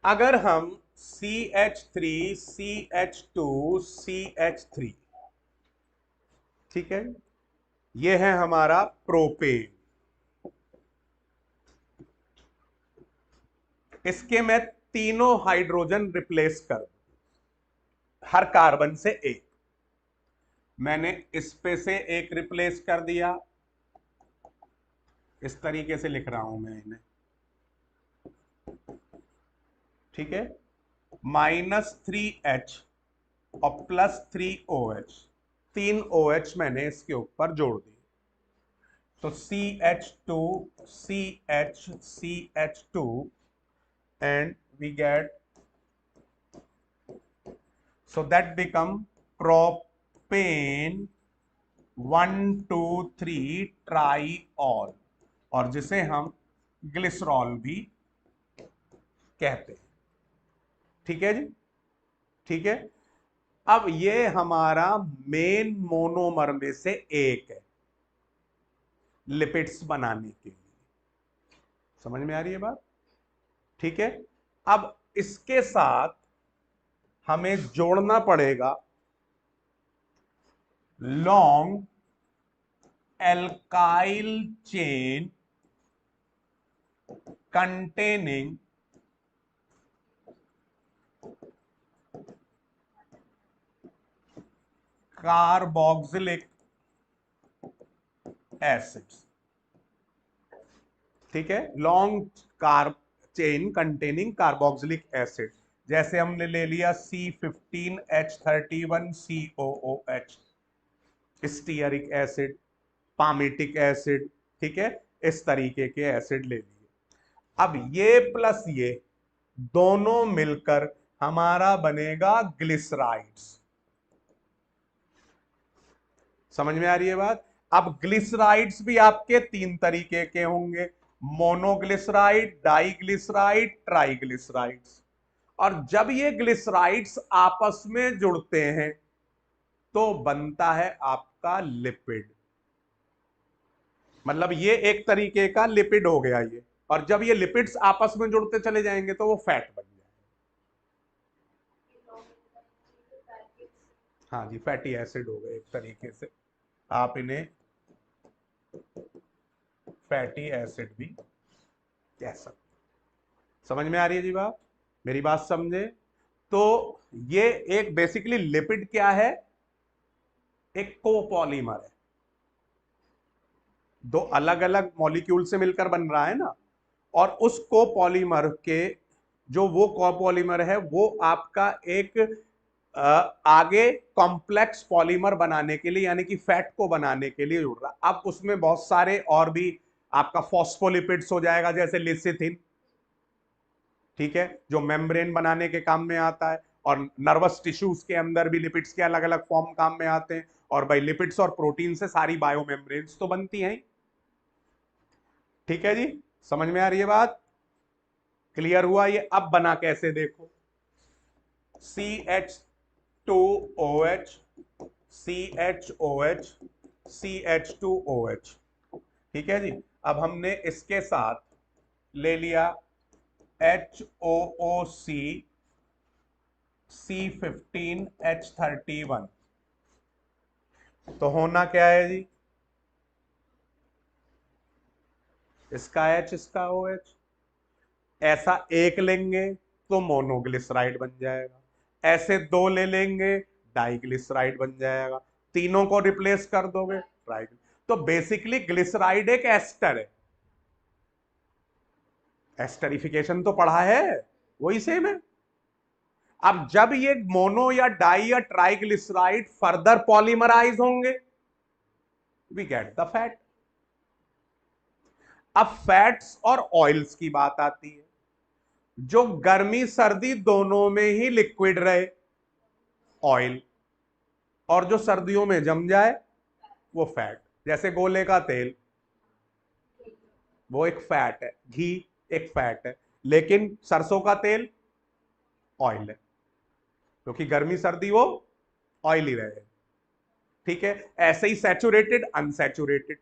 अगर हम CH3 CH2 CH3, ठीक है, ये है हमारा प्रोपेन। इसके मैं तीनों हाइड्रोजन रिप्लेस कर दूं, हर कार्बन से एक। मैंने इस पे से एक रिप्लेस कर दिया, इस तरीके से लिख रहा हूं मैं इन्हें, ठीक है। -3H और +3OH, 3 OH मैंने इसके ऊपर जोड़ दी, तो CH2 CH2 and we get, so that become propane 1,2,3 ट्राईऑल, और जिसे हम ग्लिसरॉल भी कहते हैं। ठीक है जी, ठीक है। अब ये हमारा मेन मोनोमर में से एक है लिपिड्स बनाने के लिए। समझ में आ रही है बात? ठीक है। अब इसके साथ हमें जोड़ना पड़ेगा long alkyl chain containing carboxylic acids. ठीक है, long carb chain containing carboxylic acid, जैसे हमने ले लिया C15H31COOH, stearic acid, palmitic acid, ठीक है, इस तरीके के एसिड ले लिए। अब ये प्लस ये दोनों मिलकर हमारा बनेगा ग्लिसराइड्स। समझ में आ रही है बात? अब ग्लिसराइड्स भी आपके तीन तरीके के होंगे, मोनोग्लिसराइड, डाइग्लिसराइड, ट्राइग्लिसराइड्स। और जब ये ग्लिसराइड्स आपस में जुड़ते हैं तो बनता है आपका लिपिड, मतलब ये एक तरीके का लिपिड हो गया ये। और जब ये लिपिड्स आपस में जुड़ते चले जाएंगे तो वो फैट बन जाएगा। हाँ जी, फैटी एसिड हो गए एक तरीके से, आप इन्हें फैटी एसिड भी कह सकते। समझ में आ रही है जी बात? मेरी बात समझे? तो ये एक बेसिकली लिपिड क्या है? एक कोपॉलीमर है, दो अलग अलग मॉलिक्यूल से मिलकर बन रहा है ना। और उस कोपॉलीमर के जो वो कोपॉलीमर है वो आपका एक आगे कॉम्प्लेक्स पॉलीमर बनाने के लिए, यानी कि फैट को बनाने के लिए जुड़ रहा। अब उसमें बहुत सारे और भी आपका फॉस्फोलिपिड्स हो जाएगा, जैसे लिसिथिन, ठीक है, जो मेम्ब्रेन बनाने के काम में आता है। और नर्वस टिश्यूज के अंदर भी लिपिड्स के अलग अलग फॉर्म काम में आते हैं। और भाई लिपिड्स और प्रोटीन से सारी बायोमेम्ब्रेन्स तो बनती हैं। ठीक है जी, समझ में आ रही है बात? क्लियर हुआ ये? अब बना कैसे देखो, CH2OH CHOH CH2OH, ठीक है जी। अब हमने इसके साथ ले लिया HOOC C15H31, तो होना क्या है जी, इसका H इसका OH, ऐसा एक लेंगे तो मोनोग्लिसराइड बन जाएगा, ऐसे दो ले लेंगे डाइग्लिसराइड बन जाएगा, तीनों को रिप्लेस कर दोगे ट्राई। तो बेसिकली ग्लिसराइड एक एस्टर है, एस्टरिफिकेशन तो पढ़ा है, वही सेम है। अब जब ये मोनो या डाई या ट्राइग्लिसराइड फर्दर पॉलीमराइज होंगे, वी गेट द फैट। अब फैट्स और ऑयल्स की बात आती है, जो गर्मी सर्दी दोनों में ही लिक्विड रहे, ऑयल, और जो सर्दियों में जम जाए वो फैट। जैसे गोले का तेल, वो एक फैट है, घी एक फैट है, लेकिन सरसों का तेल ऑयल है, क्योंकि गर्मी सर्दी वो ऑयली रहे। ठीक है, ऐसे ही saturated unsaturated,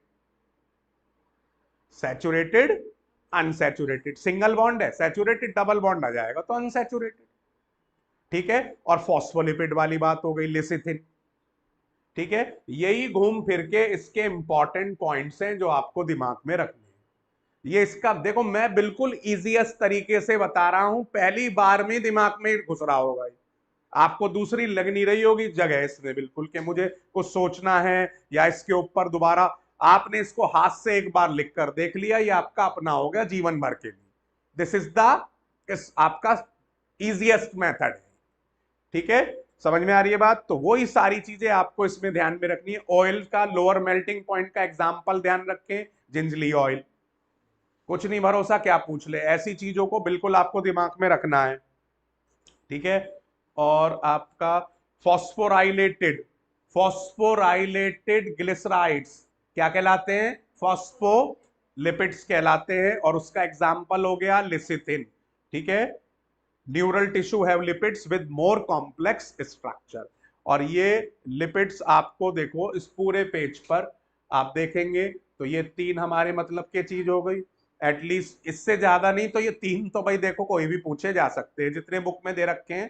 saturated unsaturated, single bond है, सैचुरेटेड डबल बॉन्ड आ जाएगा तो अनसैचुरेटेड। ठीक है, और फॉस्फोलिपिड वाली बात हो गई, लिसिथिन। ठीक है, यही घूम फिर के इसके इंपॉर्टेंट पॉइंट्स हैं जो आपको दिमाग में रखने हैं। ये इसका देखो, मैं बिल्कुल इजीएस्ट तरीके से बता रहा हूं, पहली बार में दिमाग में घुस रहा होगा। आपको दूसरी लग नहीं रही होगी जगह इसमें बिल्कुल कि मुझे कुछ सोचना है या इसके ऊपर दोबारा। आपने इसको हाथ से एक बार लिख कर देख लिया, ये आपका अपना हो गया जीवन भर के लिए। दिस इज द इस आपका इजीएस्ट मेथड है। ठीक है, समझ में आ रही है बात? तो वही सारी चीजें आपको इसमें ध्यान में रखनी है। ऑयल का लोअर मेल्टिंग पॉइंट का एग्जांपल ध्यान रखें, जिंजली ऑयल। कुछ नहीं भरोसा क्या पूछ ले, ऐसी चीजों को बिल्कुल आपको दिमाग में रखना है। ठीक है, और आपका फॉस्फोराइलेटेड फॉस्फोराइलेटेड ग्लिसराइड्स क्या कहलाते हैं? फॉस्फोलिपिड्स कहलाते हैं, और उसका एग्जाम्पल हो गया लिसिथिन। ठीक है, neural tissue have lipids with more complex structure. और ये लिपिड्स आपको देखो इस पूरे पेज पर आप देखेंगे तो ये तीन हमारे मतलब की चीज हो गई। एटलीस्ट इससे ज्यादा नहीं तो ये तीन तो भाई देखो कोई भी पूछे जा सकते हैं, जितने बुक में दे रखे हैं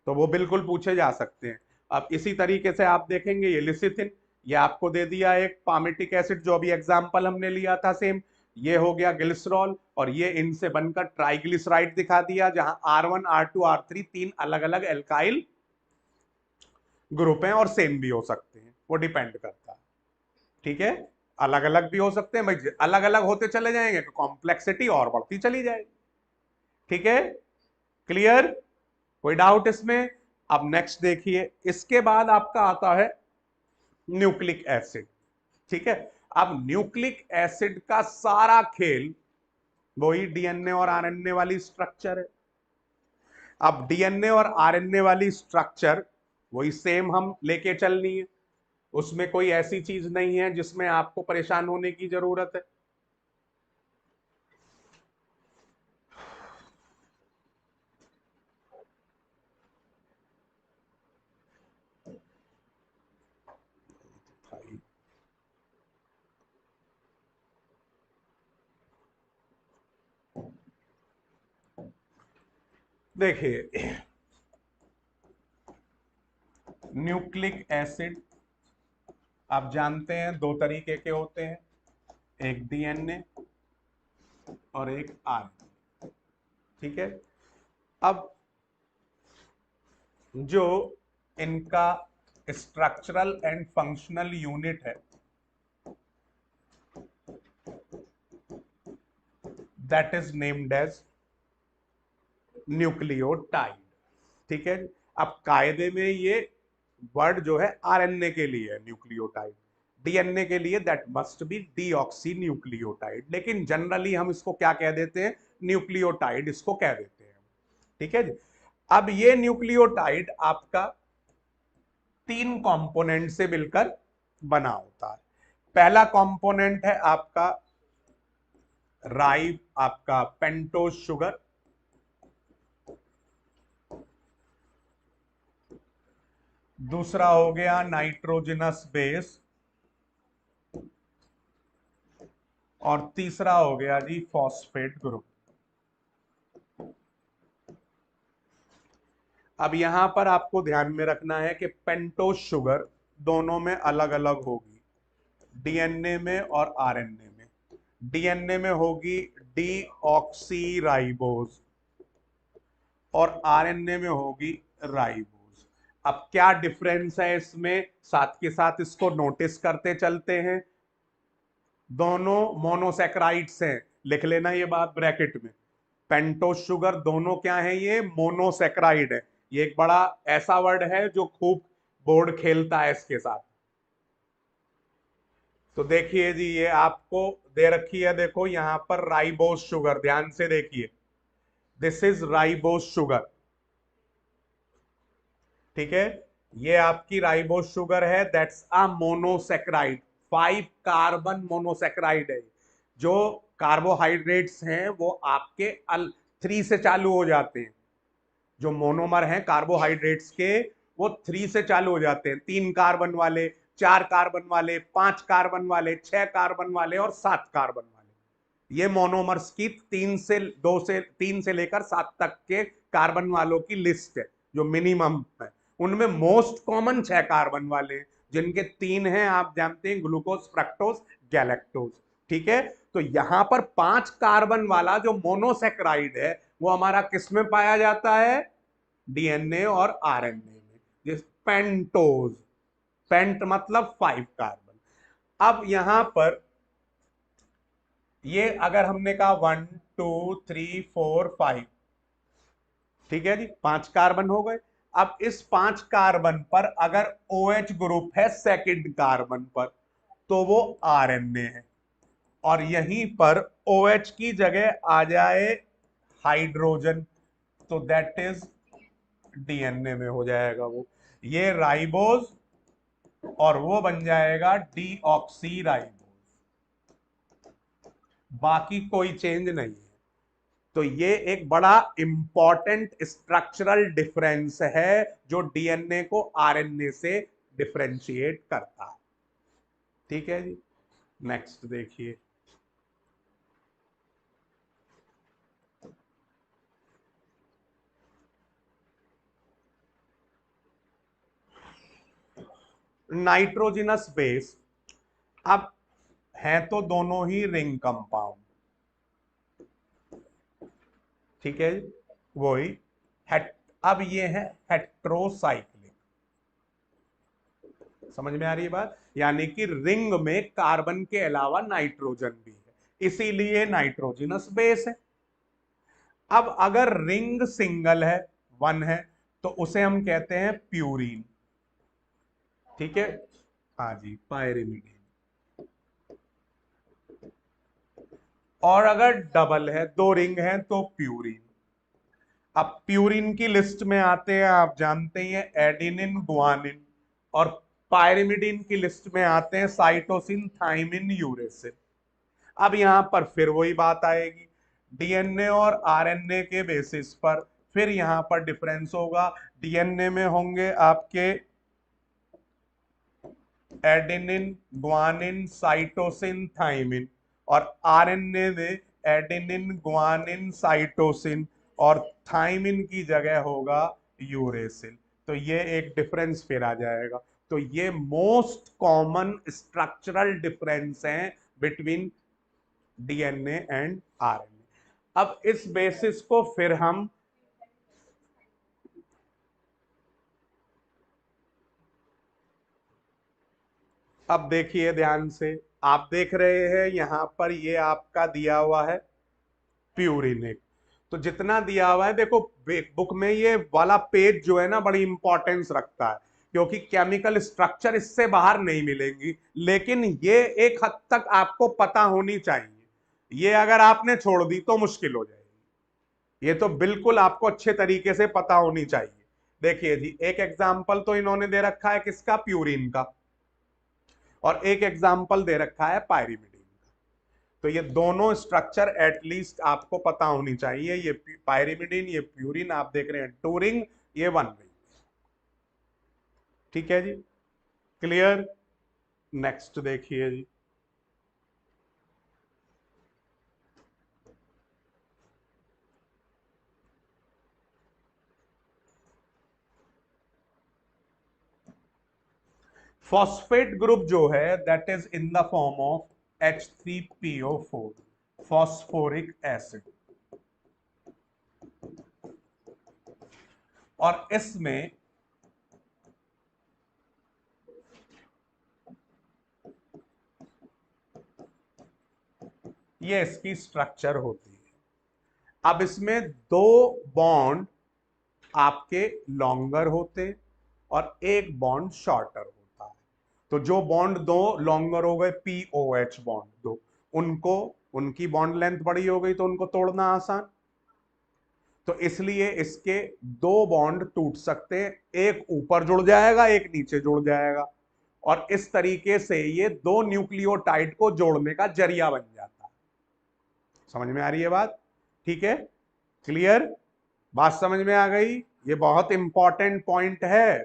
तो वो बिल्कुल पूछे जा सकते हैं। अब इसी तरीके से आप देखेंगे ये लिसिथिन, ये आपको दे दिया एक पामेटिक एसिड जो अभी एग्जांपल हमने लिया था सेम। ये हो गया ग्लिसरॉल, और ये इनसे बनकर ट्राइग्लिसराइड दिखा दिया, जहां R1 R2 R3 तीन अलग अलग एल्काइल ग्रुप हैं, और सेम भी हो सकते हैं, वो डिपेंड करता है। ठीक है, अलग अलग भी हो सकते हैं भाई, अलग अलग होते चले जाएंगे तो कॉम्प्लेक्सिटी और बढ़ती चली जाएगी। ठीक है, क्लियर? कोई डाउट इसमें? अब नेक्स्ट देखिए, इसके बाद आपका आता है न्यूक्लिक एसिड। ठीक है, अब न्यूक्लिक एसिड का सारा खेल वही डीएनए और आरएनए वाली स्ट्रक्चर है। अब डीएनए और आरएनए वाली स्ट्रक्चर वही सेम हम लेके चलनी है, उसमें कोई ऐसी चीज नहीं है जिसमें आपको परेशान होने की जरूरत है। देखिए, न्यूक्लिक एसिड आप जानते हैं दो तरीके के होते हैं, एक डीएनए और एक आरएनए। ठीक है, अब जो इनका स्ट्रक्चरल एंड फंक्शनल यूनिट है that is named as nucleotide. ठीक है, अब कायदे में ये वर्ड जो है आरएनए के लिए है न्यूक्लियोटाइड, डीएनए के लिए that must be deoxy nucleotide, लेकिन जनरली हम इसको क्या कह देते हैं? न्यूक्लियोटाइड इसको कह देते हैं। ठीक है जी, अब ये न्यूक्लियोटाइड आपका तीन कंपोनेंट से मिलकर बना होता है। पहला कंपोनेंट है आपका आपका पेंटोज शुगर, दूसरा हो गया नाइट्रोजनस बेस, और तीसरा हो गया जी फॉस्फेट ग्रुप। अब यहां पर आपको ध्यान में रखना है कि पेंटोज शुगर दोनों में अलग अलग होगी, डीएनए में और आरएनए में। डीएनए में होगी डीऑक्सीराइबोज और आरएनए में होगी राइबोज। अब क्या डिफरेंस है इसमें, साथ के साथ इसको नोटिस करते चलते हैं। दोनों मोनोसैकेराइड्स हैं, लिख लेना ये बात ब्रैकेट में। पेंटोज शुगर दोनों क्या है? ये मोनोसैकेराइड है। ये एक बड़ा ऐसा वर्ड है जो खूब बोर्ड खेलता है इसके साथ। तो देखिए जी, ये आपको दे रखी है, देखो यहां पर राइबोज शुगर, ध्यान से देखिए, दिस इज राइबोज शुगर। ठीक है, ये आपकी राइबोज शुगर है, that's a monosaccharide, 5 carbon monosaccharide है। जो कार्बोहाइड्रेट्स हैं वो आपके 3 से चालू हो जाते हैं, जो मोनोमर हैं कार्बोहाइड्रेट्स के वो 3 से चालू हो जाते हैं, 3 कार्बन वाले, 4 कार्बन वाले, 5 कार्बन वाले, 6 कार्बन वाले और 7 कार्बन वाले। ये मोनोमर्स की 3 से लेकर 7 तक के कार्बन वालों की लिस्ट है जो मिनिमम है। उनमें मोस्ट कॉमन 6 कार्बन वाले, जिनके 3 हैं आप जानते हैं, ग्लूकोज, फ्रक्टोज, गैलेक्टोज। ठीक है, तो यहां पर 5 कार्बन वाला जो मोनोसेक्राइड है वो हमारा किस में पाया जाता है? डीएनए और आरएनए में, जिस पेंटोज। पेंट मतलब 5 कार्बन। अब यहां पर ये अगर हमने कहा 1 2 3 4 5, ठीक है जी, 5 कार्बन हो गए। अब इस 5 कार्बन पर अगर OH ग्रुप है सेकंड कार्बन पर, तो वो आरएनए है, और यहीं पर OH की जगह आ जाए हाइड्रोजन, तो दैट इज डीएनए में हो जाएगा वो, ये राइबोज, और वो बन जाएगा डीऑक्सी राइबोज। बाकी कोई चेंज नहीं है। तो ये एक बड़ा इंपॉर्टेंट स्ट्रक्चरल डिफरेंस है जो डीएनए को आरएनए से डिफरेंशिएट करता है। ठीक है जी, नेक्स्ट देखिए। नाइट्रोजिनस बेस, अब हैं तो दोनों ही रिंग कंपाउंड, ठीक है जी, वही हेट, अब ये है हेट्रोसाइक्लिक। समझ में आ रही है बात? यानी कि रिंग में कार्बन के अलावा नाइट्रोजन भी है, इसीलिए नाइट्रोजिनस बेस है। अब अगर रिंग सिंगल है, वन है, तो उसे हम कहते हैं प्यूरीन। ठीक है, हाँ जी, पायरिमिडीन। और अगर डबल है, दो रिंग है, तो प्यूरीन। अब प्यूरिन की लिस्ट में आते हैं, आप जानते ही हैं, एडिनिन, गुआनिन, और पायरिमिडिन की लिस्ट में आते हैं साइटोसिन, थाइमिन, यूरेसिल। अब यहां पर फिर वही बात आएगी, डीएनए और आरएनए के बेसिस पर फिर यहां पर डिफरेंस होगा। डीएनए में होंगे आपके एडेनिन, ग्वानिन, साइटोसिन, थाइमिन, और आरएनए में एडेनिन, ग्वानिन, साइटोसिन, और थाइमिन की जगह होगा यूरेसिल। तो ये एक डिफरेंस फिर आ जाएगा। तो ये मोस्ट कॉमन स्ट्रक्चरल डिफरेंस हैं बिटवीन डीएनए एंड आरएनए। अब इस बेसिस को फिर हम अब देखिए ध्यान से, आप देख रहे हैं यहां पर ये आपका दिया हुआ है प्यूरिनिक। तो जितना दिया हुआ है देखो, बुक में ये वाला पेज जो है ना बड़ी इंपॉर्टेंस रखता है, क्योंकि केमिकल स्ट्रक्चर इससे बाहर नहीं मिलेंगी, लेकिन ये एक हद तक आपको पता होनी चाहिए। ये अगर आपने छोड़ दी तो मुश्किल हो जाएगी, ये तो बिल्कुल आपको अच्छे तरीके से पता होनी चाहिए। देखिए जी, एक एग्जाम्पल तो इन्होंने दे रखा है किसका? प्यूरिन का, और एक एग्जाम्पल दे रखा है पायरिमिडिन का। तो ये दोनों स्ट्रक्चर एटलीस्ट आपको पता होनी चाहिए, ये पायरिमिडिन, ये प्यूरिन, आप देख रहे हैं टू रिंग, ये वन रिंग। ठीक है जी, क्लियर? नेक्स्ट देखिए जी। फॉस्फेट ग्रुप जो है that is in the form of H3PO4, phosphoric acid, और इसमें ये इसकी स्ट्रक्चर होती है। अब इसमें दो बॉन्ड आपके लॉन्गर होते और एक बॉन्ड शॉर्टर होता है। तो जो बॉन्ड दो लॉन्गर हो गए, POH बॉन्ड दो, उनको, उनकी बॉन्ड लेंथ बड़ी हो गई तो उनको तोड़ना आसान, तो इसलिए इसके दो बॉन्ड टूट सकते हैं, एक ऊपर जुड़ जाएगा, एक नीचे जुड़ जाएगा, और इस तरीके से ये दो न्यूक्लियोटाइड को जोड़ने का जरिया बन जाता है। समझ में आ रही है बात? ठीक है, क्लियर? बात समझ में आ गई? ये बहुत इंपॉर्टेंट पॉइंट है।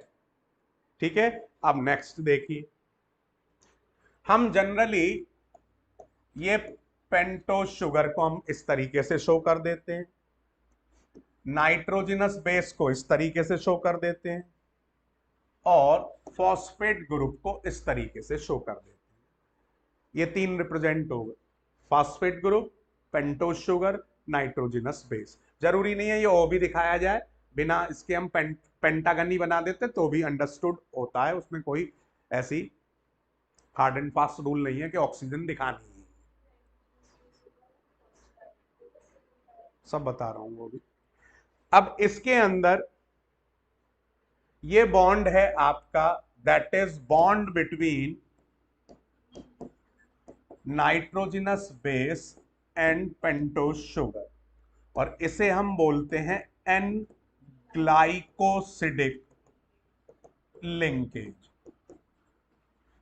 ठीक है, अब नेक्स्ट देखिए। हम जनरली ये पेंटोज शुगर को हम इस तरीके से शो कर देते हैं, नाइट्रोजिनस बेस को इस तरीके से शो कर देते हैं, और फॉस्फेट ग्रुप को इस तरीके से शो कर देते हैं। ये तीन रिप्रेजेंट हो गए। Phosphate group, pentose sugar, nitrogenous base. जरूरी नहीं है ये ओ भी दिखाया जाए, बिना इसके हम पेंटागन ही बना देते तो भी अंडरस्टूड होता है, उसमें कोई ऐसी हार्ड एंड फास्ट रूल नहीं है कि ऑक्सीजन दिखानी है। सब बता रहा हूं वो भी। अब इसके अंदर ये बॉन्ड है आपका, that is bond between nitrogenous base and pentose sugar, और इसे हम बोलते हैं एन ग्लाइकोसिडिक लिंकेज।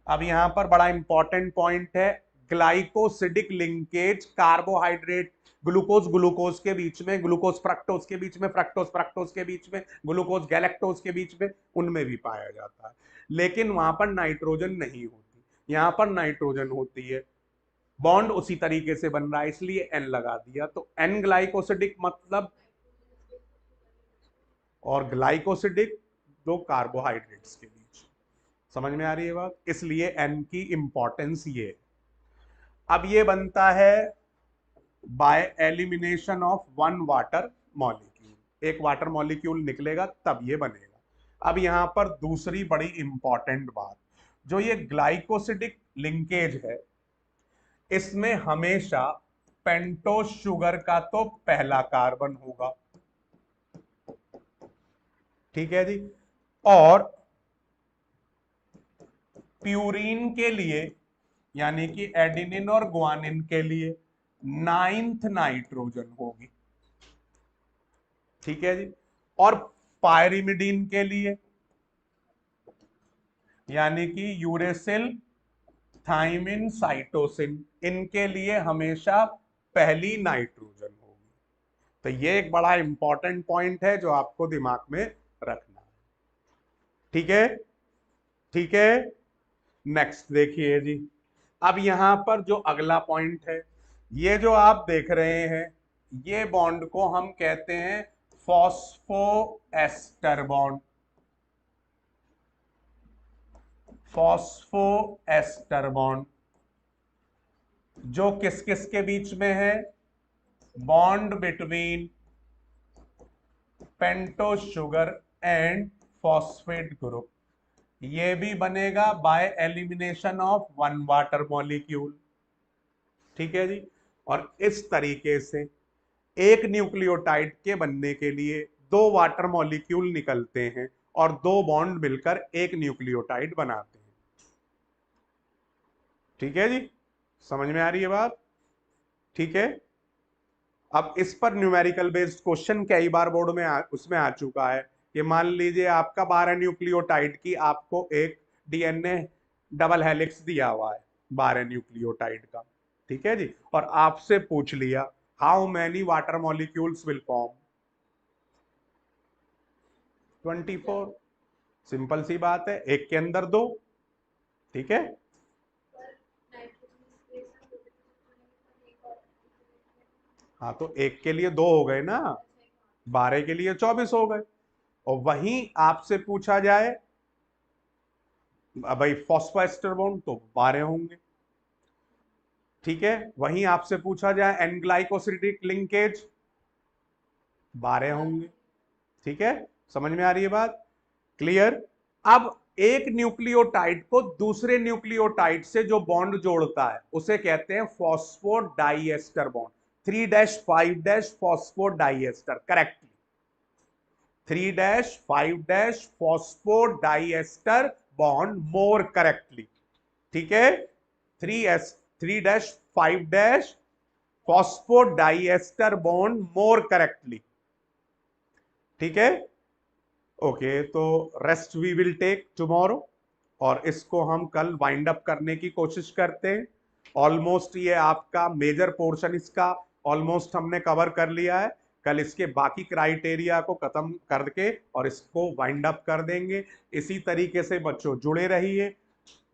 अब यहां पर बड़ा इंपॉर्टेंट पॉइंट है, glycosidic linkage carbohydrate glucose glucose के बीच में, ग्लूकोज फ्रक्टोज के बीच में, फ्रक्टोज फ्रक्टोज के बीच में, ग्लूकोज गैलेक्टोज के बीच में, उनमें भी पाया जाता है, लेकिन वहां पर नाइट्रोजन नहीं होती, यहां पर नाइट्रोजन होती है। बॉन्ड उसी तरीके से बन रहा है, इसलिए एन लगा दिया। तो एन ग्लाइकोसिडिक मतलब, और ग्लाइकोसिडिक दो कार्बोहाइड्रेट्स के बीच। समझ में आ रही है बात? इसलिए एन की इंपॉर्टेंस ये। अब ये बनता है by elimination of one water molecule, एक वाटर मॉलिक्यूल निकलेगा तब ये बनेगा। अब यहां पर दूसरी बड़ी इंपॉर्टेंट बात, जो ये ग्लाइकोसिडिक लिंकेज है, इसमें हमेशा पेंटोज शुगर का तो पहला कार्बन होगा, ठीक है जी, और प्यूरीन के लिए यानी कि एडिनिन और ग्वानिन के लिए 9th नाइट्रोजन होगी, ठीक है जी, और पायरिमिडीन के लिए यानी कि यूरेसिल, थाइमिन, साइटोसिन, इनके लिए हमेशा पहली नाइट्रोजन होगी। तो ये एक बड़ा इंपॉर्टेंट पॉइंट है जो आपको दिमाग में रखना है, ठीक है, ठीक है। नेक्स्ट देखिए जी, अब यहां पर जो अगला पॉइंट है, ये जो आप देख रहे हैं, ये बॉन्ड को हम कहते हैं फॉस्फोएस्टर बॉन्ड, फॉस्फोएस्टर बॉन्ड, जो किस किस के बीच में है, bond between pentose sugar and phosphate group. ये भी बनेगा by elimination of one water molecule, ठीक है जी। और इस तरीके से एक न्यूक्लियोटाइड के बनने के लिए दो वाटर मॉलिक्यूल निकलते हैं और दो बॉन्ड मिलकर एक न्यूक्लियोटाइड बनाते हैं, ठीक है जी, समझ में आ रही है बात? ठीक है। अब इस पर न्यूमेरिकल बेस्ड क्वेश्चन कई बार बोर्ड में उसमें आ चुका है कि मान लीजिए आपका 12 न्यूक्लियोटाइड की आपको एक डीएनए डबल हेलिक्स दिया हुआ है 12 न्यूक्लियोटाइड का, ठीक है जी, और आपसे पूछ लिया how many water molecules will form 24। Simple सी बात है, एक के अंदर दो, ठीक है। हाँ तो एक के लिए दो हो गए ना, 12 के लिए 24 हो गए। और वहीं आपसे पूछा जाए भाई फॉस्फोएस्टर बॉन्ड, तो 12 होंगे, ठीक है। वहीं आपसे पूछा जाए एन ग्लाइकोसिडिक लिंकेज, 12 होंगे, ठीक है। समझ में आ रही है बात? क्लियर। अब एक न्यूक्लियोटाइड को दूसरे न्यूक्लियोटाइड से जो बॉन्ड जोड़ता है उसे कहते हैं phosphodiester bond, 3-5 phosphodiester, correctly 3-5 phosphodiester bond more correctly, ठीक है। 3-5 फॉस्फोडाइएस्टर बॉन्ड मोर करेक्टली, ठीक है। ओके, तो rest we will take tomorrow, और इसको हम कल वाइंड अप करने की कोशिश करते हैं। ऑलमोस्ट ये आपका मेजर पोर्शन इसका ऑलमोस्ट हमने कवर कर लिया है। कल इसके बाकी क्राइटेरिया को खत्म करके और इसको वाइंड अप कर देंगे। इसी तरीके से बच्चों जुड़े रहिए,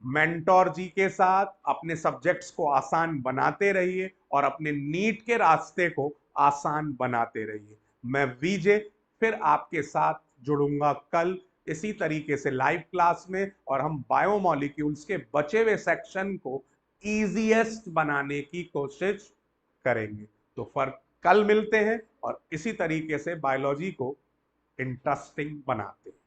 मेंटोर जी के साथ अपने सब्जेक्ट्स को आसान बनाते रहिए और अपने नीट के रास्ते को आसान बनाते रहिए। मैं वीजे फिर आपके साथ जुड़ूंगा कल इसी तरीके से लाइव क्लास में, और हम बायोमॉलिक्यूल्स के बचे हुए सेक्शन को इजीएस्ट बनाने की कोशिश करेंगे। तो फर्क कल मिलते हैं और इसी तरीके से बायोलॉजी को इंटरेस्टिंग बनाते हैं।